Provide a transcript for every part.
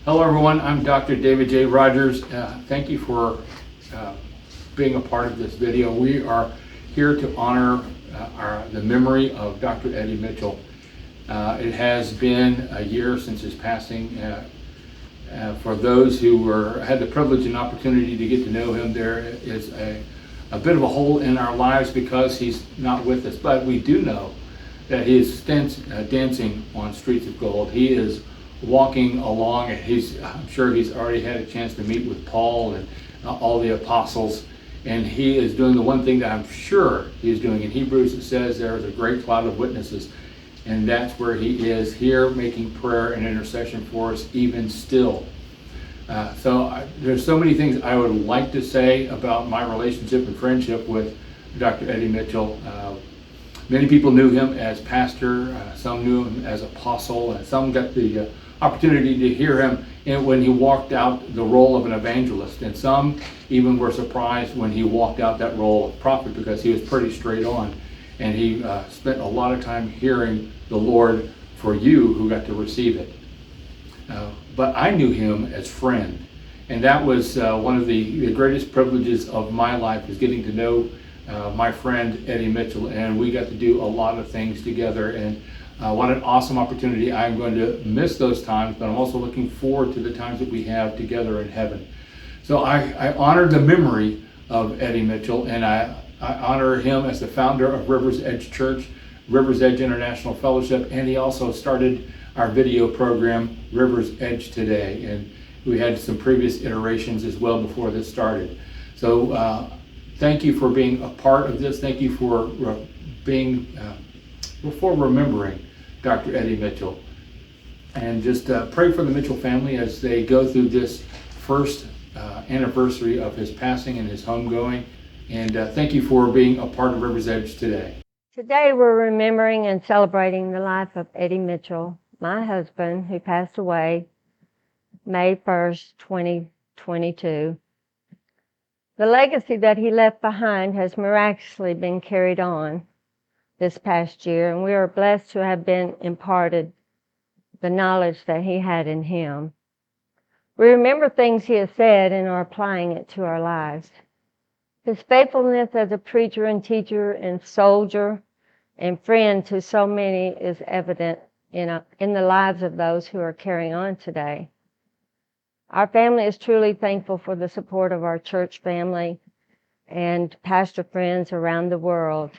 Hello everyone, I'm Dr. David J. Rogers. Thank you for being a part of this video. We are here to honor the memory of Dr. Eddie Mitchell. It has been a year since his passing. For those who had the privilege and opportunity to get to know him, there is a bit of a hole in our lives because he's not with us. But we do know that he is dancing on streets of gold. He is walking along, and I'm sure he's already had a chance to meet with Paul and all the apostles, and he is doing the one thing that I'm sure he is doing. In Hebrews it says there is a great cloud of witnesses, and that's where he is here making prayer and intercession for us even still. There's so many things I would like to say about my relationship and friendship with Dr. Eddie Mitchell. Many people knew him as pastor, some knew him as apostle, and some got the opportunity to hear him when he walked out the role of an evangelist, and some even were surprised when he walked out that role of prophet because he was pretty straight on, and he spent a lot of time hearing the Lord for you who got to receive it. But I knew him as friend, and that was one of the greatest privileges of my life, is getting to know my friend Eddie Mitchell, and we got to do a lot of things together, and what an awesome opportunity. I'm going to miss those times, but I'm also looking forward to the times that we have together in heaven. So I honor the memory of Eddie Mitchell, and I honor him as the founder of RiversEdge Church, RiversEdge International Fellowship, and he also started our video program, RiversEdge Today, and we had some previous iterations as well before this started. So thank you for being a part of this. Thank you for remembering Dr. Eddie Mitchell. And just pray for the Mitchell family as they go through this first anniversary of his passing and his homegoing. And thank you for being a part of RiversEdge today. Today we're remembering and celebrating the life of Eddie Mitchell, my husband, who passed away May 1st, 2022. The legacy that he left behind has miraculously been carried on this past year, and we are blessed to have been imparted the knowledge that he had in him. We remember things he has said and are applying it to our lives. His faithfulness as a preacher and teacher and soldier and friend to so many is evident in the lives of those who are carrying on today. Our family is truly thankful for the support of our church family and pastor friends around the world.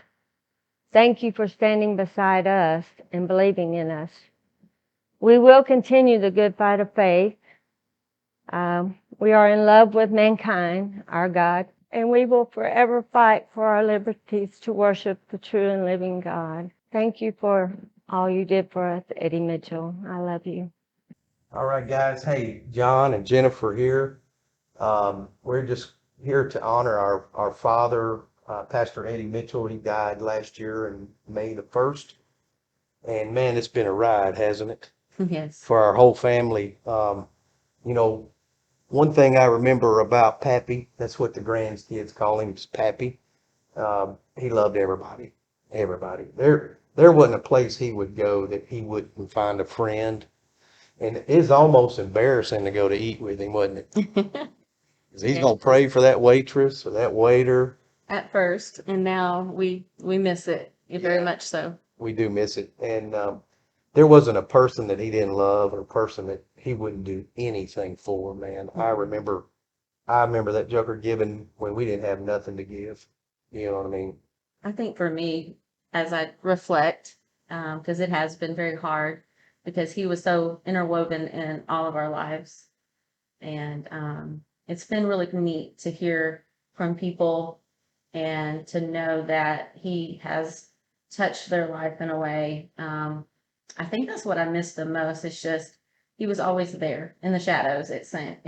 Thank you for standing beside us and believing in us. We will continue the good fight of faith. We are in love with mankind, our God, and we will forever fight for our liberties to worship the true and living God. Thank you for all you did for us, Eddie Mitchell. I love you. All right, guys. Hey, John and Jennifer here. We're just here to honor our father, Pastor Eddie Mitchell. He died last year on May the 1st. And man, it's been a ride, hasn't it? Yes. For our whole family. One thing I remember about Pappy, that's what the grandkids call him, is Pappy. He loved everybody. Everybody. There wasn't a place he would go that he wouldn't find a friend. And it's almost embarrassing to go to eat with him, wasn't it? 'Cause he's going to pray for that waitress or that waiter. At first, and now we miss it very much so. We do miss it. And there wasn't a person that he didn't love or a person that he wouldn't do anything for, man. I remember that joker giving when we didn't have nothing to give. You know what I mean? I think for me, as I reflect, because it has been very hard, because he was so interwoven in all of our lives. And it's been really neat to hear from people and to know that he has touched their life in a way. I think that's what I miss the most. It's just, he was always there in the shadows, it seemed,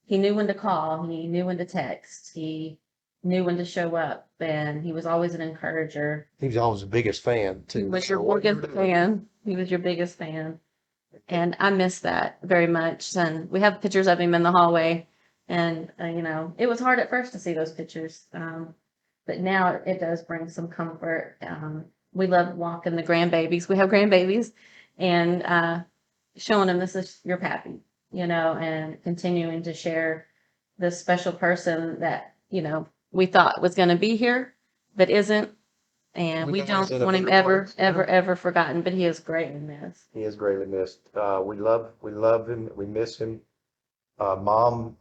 he knew when to call, he knew when to text, he knew when to show up, and he was always an encourager. He was always the biggest fan, too. He was your biggest fan. He was your biggest fan. And I miss that very much. And we have pictures of him in the hallway. And, it was hard at first to see those pictures. But now it does bring some comfort. We love walking the grandbabies. We have grandbabies. and showing him this is your pappy, and continuing to share this special person that, we thought was going to be here, but isn't. And We we know he's don't in a want him better ever, place. ever, Yeah. ever forgotten, but he is greatly missed. He is greatly missed. We love him. We miss him. Mom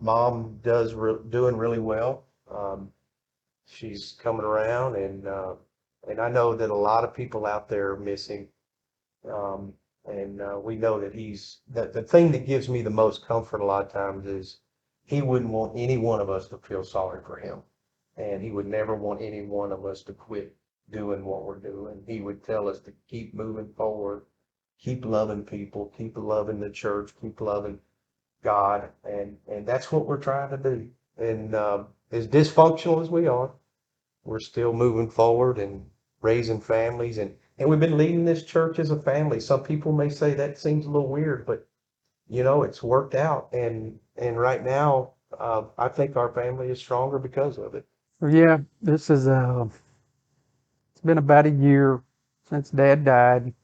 doing really well. She's coming around, and I know that a lot of people out there miss him. Um, and we know that the thing that gives me the most comfort a lot of times is he wouldn't want any one of us to feel sorry for him. And he would never want any one of us to quit doing what we're doing. He would tell us to keep moving forward, keep loving people, keep loving the church, keep loving God. And that's what we're trying to do. And as dysfunctional as we are, we're still moving forward and raising families. And we've been leading this church as a family. Some people may say that seems a little weird, but it's worked out. And right now, I think our family is stronger because of it. So yeah, this is it's been about a year since Dad died,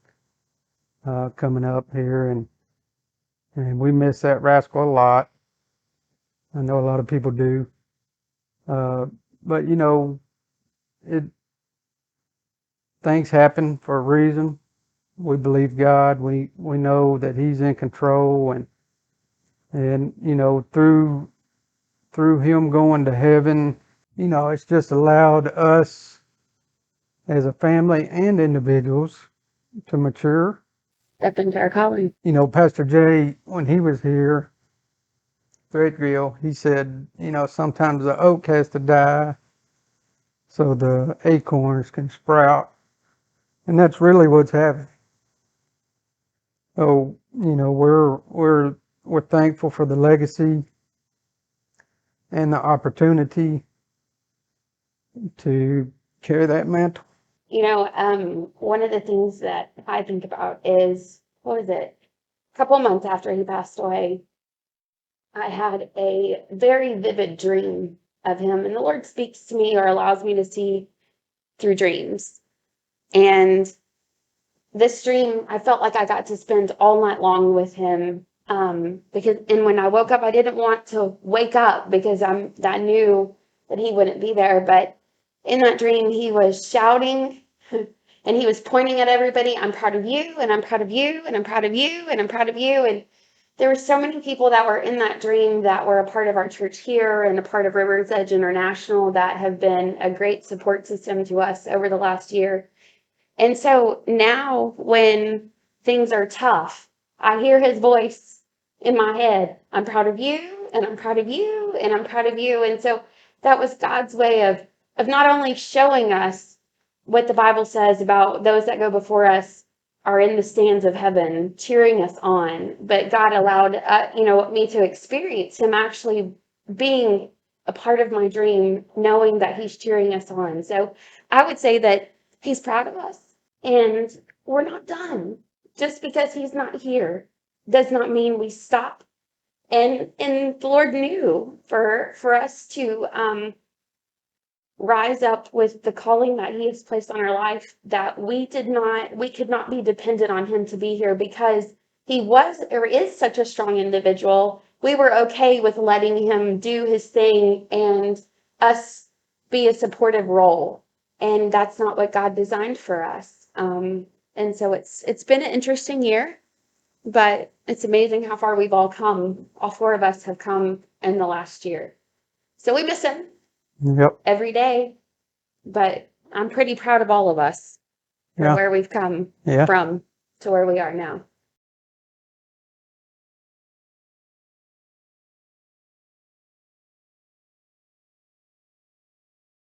coming up here, and we miss that rascal a lot. I know a lot of people do, uh, but it things happen for a reason. We believe God. We know that He's in control, and through Him going to heaven, it's just allowed us as a family and individuals to mature. Step into our calling. Pastor Jay, when he was here, Threadgill, he said, sometimes the oak has to die so the acorns can sprout. And that's really what's happening. So, we're thankful for the legacy and the opportunity to carry that mantle. One of the things that I think about is, what was it? A couple months after he passed away, I had a very vivid dream of him, and the Lord speaks to me or allows me to see through dreams. And this dream, I felt like I got to spend all night long with him. And when I woke up, I didn't want to wake up because I knew that he wouldn't be there. But in that dream, he was shouting and he was pointing at everybody, I'm proud of you, and I'm proud of you, and I'm proud of you, and I'm proud of you. And there were so many people that were in that dream that were a part of our church here and a part of Rivers Edge International that have been a great support system to us over the last year. And so now when things are tough, I hear his voice in my head. I'm proud of you, and I'm proud of you, and I'm proud of you. And so that was God's way of not only showing us what the Bible says about those that go before us are in the stands of heaven, cheering us on, but God allowed me to experience him actually being a part of my dream, knowing that he's cheering us on. So I would say that he's proud of us, and we're not done. Just because he's not here does not mean we stop. And the Lord knew for us to rise up with the calling that he has placed on our life, that we could not be dependent on him to be here because he was or is such a strong individual. We were okay with letting him do his thing and us be a supportive role. And that's not what God designed for us. And so it's been an interesting year, but it's amazing how far we've all come. All four of us have come in the last year. So we miss him Yep. every day, but I'm pretty proud of all of us for Yeah. where we've come Yeah. from to where we are now.